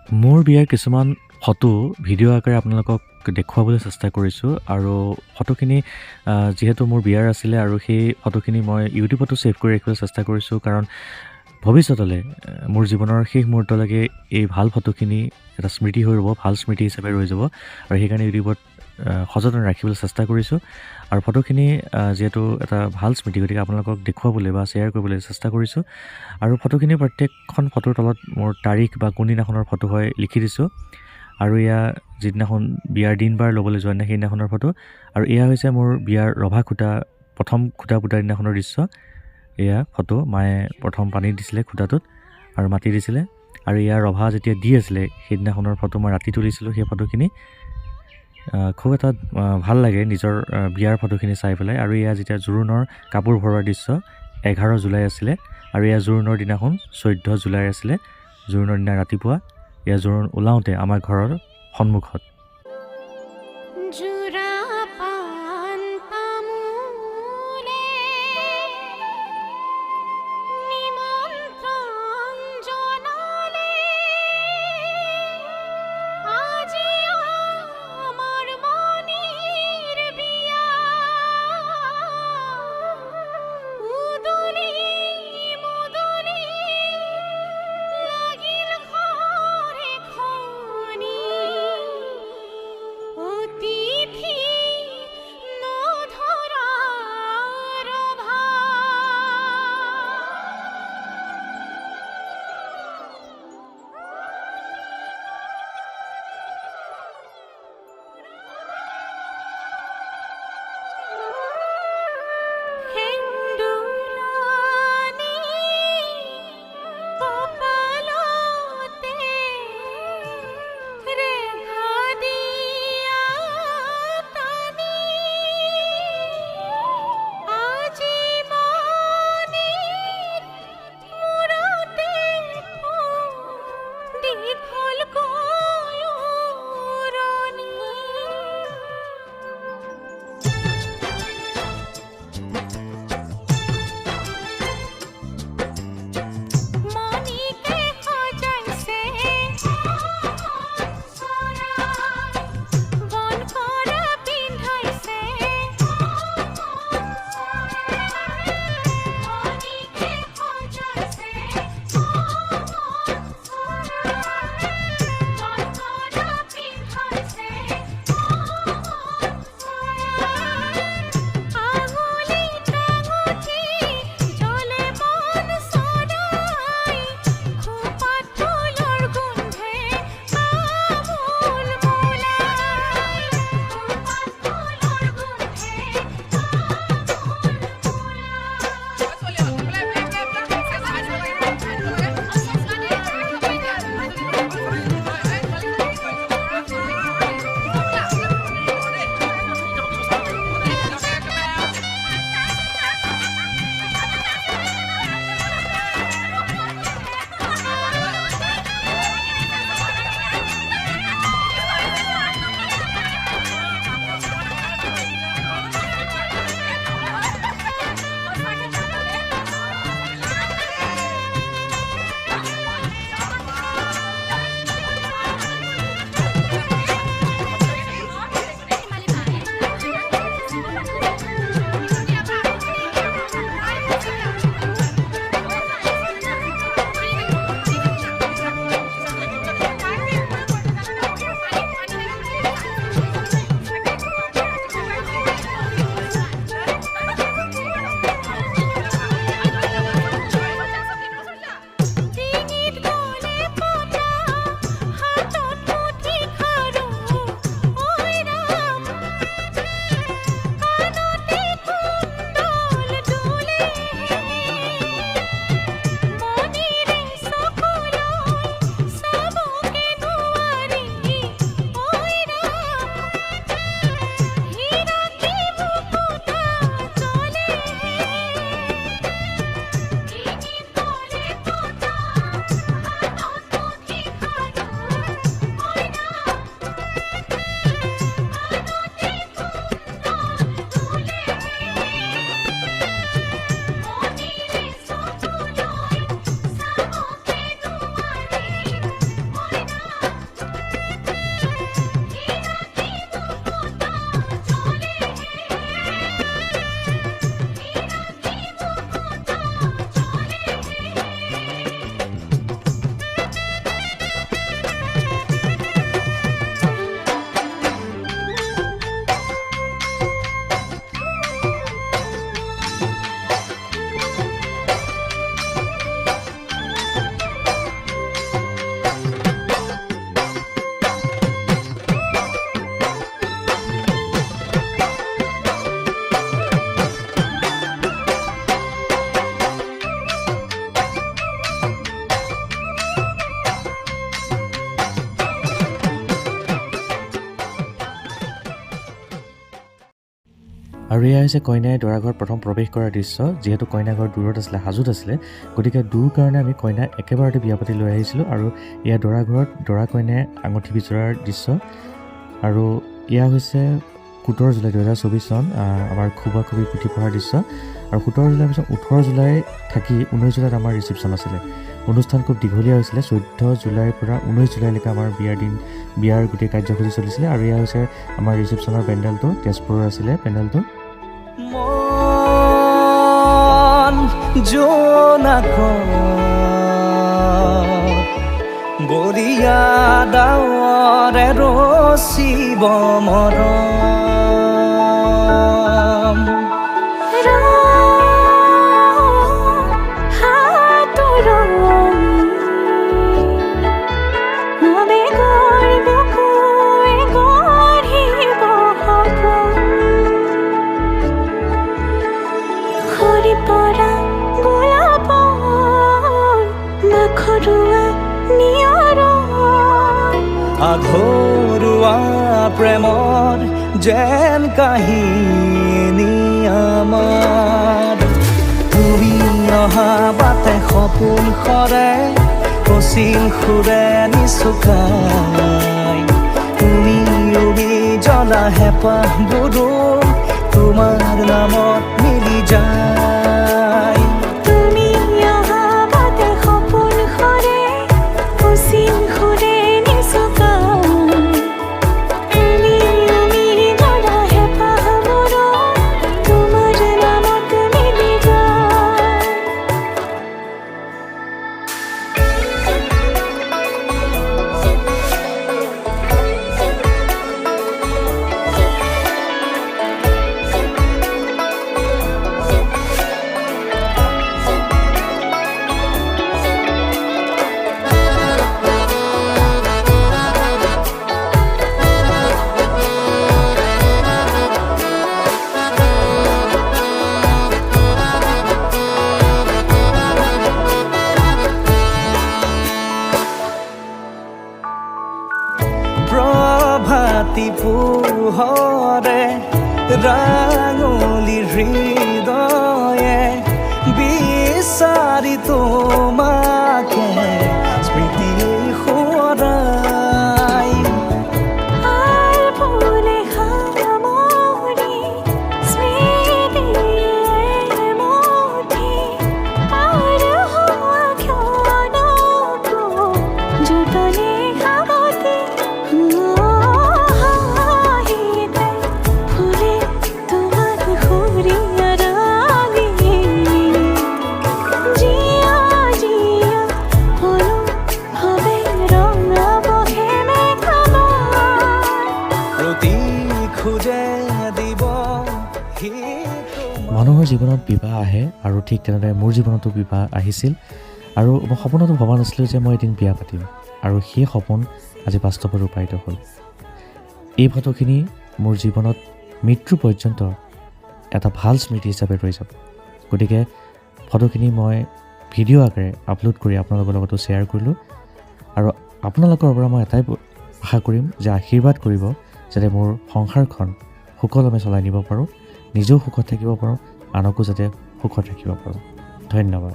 মোৰ বিয়াৰ কিছুমান ফটো ভিডিঅ' আকাৰে আপোনালোকক দেখুৱাবলৈ চেষ্টা কৰিছোঁ আৰু ফটোখিনি যিহেতু মোৰ বিয়াৰ আছিলে আৰু সেই ফটোখিনি মই ইউটিউবতো ছেভ কৰি ৰাখিবলৈ চেষ্টা কৰিছোঁ কাৰণ ভৱিষ্যতলৈ মোৰ জীৱনৰ শেষ মুহূৰ্তলৈকে এই ভাল ফটোখিনি এটা স্মৃতি হৈ ৰ'ব, ভাল স্মৃতি হিচাপে ৰৈ যাব আৰু সেইকাৰণে ইউটিউবত সযতনে ৰাখিবলৈ চেষ্টা কৰিছোঁ আৰু ফটোখিনি যিহেতু এটা ভাল স্মৃতি গতিকে আপোনালোকক দেখুৱাবলৈ বা শ্বেয়াৰ কৰিবলৈ চেষ্টা কৰিছোঁ আৰু ফটোখিনি প্ৰত্যেকখন ফটোৰ তলত মোৰ তাৰিখ বা কোনদিনাখনৰ ফটো হয় লিখি দিছোঁ আৰু এয়া যিদিনাখন বিয়াৰ দিন বাৰ ল'বলৈ যোৱা দিনা সেইদিনাখনৰ ফটো আৰু এয়া হৈছে মোৰ বিয়াৰ ৰভা খুটা প্ৰথম খুটা পুতাৰ দিনাখনৰ দৃশ্য এয়া ফটো মায়ে প্ৰথম পানী দিছিলে খুটাটোত আৰু মাটি দিছিলে আৰু ইয়াৰ ৰভা যেতিয়া দি আছিলে সেইদিনাখনৰ ফটো মই ৰাতি তুলিছিলোঁ সেই ফটোখিনি খুব এটা ভাল লাগে নিজৰ বিয়াৰ ফটোখিনি চাই পেলাই আৰু এয়া যেতিয়া জোৰোণৰ কাপোৰ ভৰোৱাৰ দৃশ্য 11 জুলাই আছিলে আৰু এয়া জোৰোণৰ দিনাখন 14 জুলাই আছিলে জোৰোণৰ দিনা ৰাতিপুৱা এয়া জোৰোণ ওলাওঁতে আমাৰ ঘৰৰ সন্মুখত জোৰাপান তামোলে নিমন্ত্ৰণ জনালে আজি আমাৰ মনিৰ বিয়া উদুলি মুদুলি লাগিল ঘৰ এখনি আৰু এয়া হৈছে কইনাই দৰাঘৰত প্ৰথম প্ৰৱেশ কৰাৰ দৃশ্য। যিহেতু কইনাঘৰ দূৰত আছিলে, হাজোত আছিলে, গতিকে দূৰ কাৰণে আমি কইনা একেবাৰতে বিয়া পাতি লৈ আহিছিলোঁ। আৰু এয়া দৰাঘৰত দৰা কইনাই আঙুঠি বিচৰাৰ দৃশ্য। আৰু এয়া হৈছে 17 জুলাই 2024 চন, আমাৰ খুবা খুবি পুথি পঢ়াৰ দৃশ্য। আৰু 17 জুলাইৰ পিছত 18 জুলাই থাকি 19 জুলাইত আমাৰ ৰিচিপশ্যন আছিলে। অনুষ্ঠান খুব দীঘলীয়া হৈছিলে। 14 জুলাইৰ পৰা 19 জুলাইলৈকে আমাৰ বিয়াৰ গোটেই কাৰ্যসূচী চলিছিলে। আৰু এয়া হৈছে আমাৰ ৰিচিপশ্যনৰ পেণ্ডেলটো, তেজপুৰৰ আছিলে পেণ্ডেলটো। মন জোনাকত বলিয়া ডাৱৰে ৰচিব মৰম আধৰুৱা প্ৰেমৰ যেন কাহিনী আমাৰ তুমি অহা বাটে সপোন সৰে অচিন সুৰে নিচুকাই তুমি উবি জ্বলা হেঁপাহবোৰো তোমাৰ নামত মিলি যায় প্ৰভাতী পোহৰে ৰাঙলী হৃদয়ে বিচাৰি তোমাকে স্মৃতি সোঁৱৰাই মানুহৰ জীৱনত বিবাহ আহে আৰু ঠিক তেনেদৰে মোৰ জীৱনতো বিবাহ আহিছিল। আৰু মই সপোনতো ভবা নাছিলোঁ যে মই এদিন বিয়া পাতিম, আৰু সেই সপোন আজি বাস্তৱত ৰূপায়িত হ'ল। এই ফটোখিনি মোৰ জীৱনত মৃত্যু পৰ্যন্ত এটা ভাল স্মৃতি হিচাপে ৰৈ যাব। গতিকে ফটোখিনি মই ভিডিঅ' আকাৰে আপলোড কৰি আপোনালোকৰ লগতো শ্বেয়াৰ কৰিলোঁ। আৰু আপোনালোকৰ পৰা মই এটাই আশা কৰিম যে আশীৰ্বাদ কৰিব যাতে মোৰ সংসাৰখন সুকলমে চলাই নিব পাৰোঁ, নিজেও সুখত থাকিব পাৰোঁ, আনকো যাতে সুখত ৰাখিব পাৰোঁ। ধন্যবাদ।